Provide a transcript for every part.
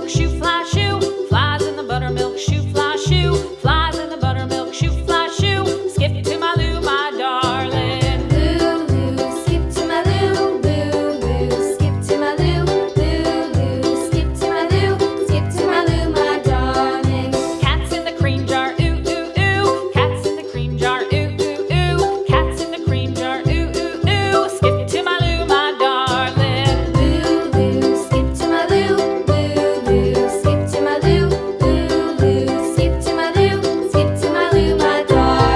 buttermilk shoe, fly shoe. Flies in the buttermilk shoe, fly shoe. Flies in the buttermilk shoe, fly shoe. Skip to my Lou, my darling. Lulu, skip to my Lou, Lulu, skip to my Lou, Lulu, skip to my Lou, skip to my Lou, my darling. Cats in the cream jar, ooh, ooh, ooh. Cats in the cream jar, ooh, ooh, ooh. Cats in the cream jar, ooh, ooh, ooh. Skip to my Lou, my darling. Lulu, skip to my Lou, Lulu, skip to my Lou, Lulu, skip to my Lou, skip to my Lou, my darling.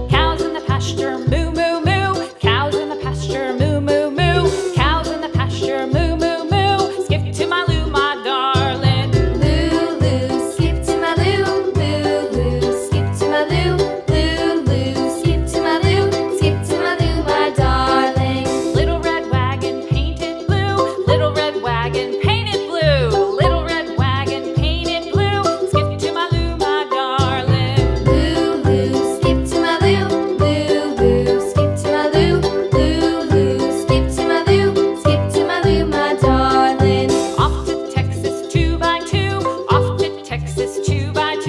Cows in the pasture, moo, moo, moo. Cows in the pasture, moo, moo, moo. Cows in the pasture, moo, moo, moo. Skip to my Lou, my darling. Lulu, skip to my Lou, Lulu, skip to my Lou, Lulu, skip to my Lou, skip to my Lou, my darling. Little red wagon painted blue. Little red wagon painted blue. Little red wagon painted blue. Skip to my Lou, my darling. Lulu, skip to my Lou, Lulu, skip to my Lou, Lulu, skip to my Lou, skip to my Lou, my darling. Off to Texas 2x2. Off to Texas 2x2.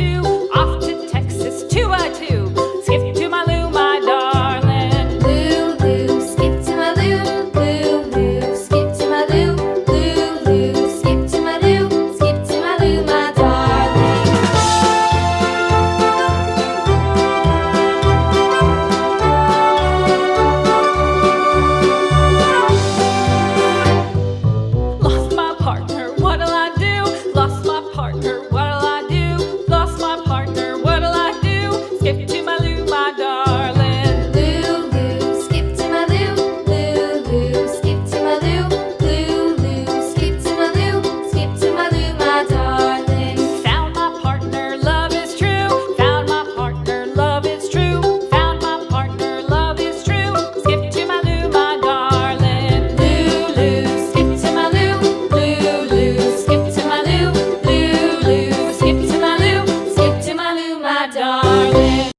Off to Texas 2x2. Skip to my Lou, my darling. Lulu, skip to my Lou, Lulu, skip to my Lou, Lulu, skip to my Lou, skip to my Lou, my darling. Lost my partner, what'll I do? Lost my partner, what'll I do? Lost my partner, what'll I do? Skip to my Lou, my darling. Lulu, skip to my Lou, Lulu, skip to my Lou, Lulu, skip to my Lou, skip to my Lou, my darling. Found my partner, love is true. Found my partner, love is true. Found my partner, love is true. Skip to my Lou, my darling. Lulu, skip to my Lou, Lulu, skip to my Lou, Lulu, skip to my Lou, skip to my Lou, my darling.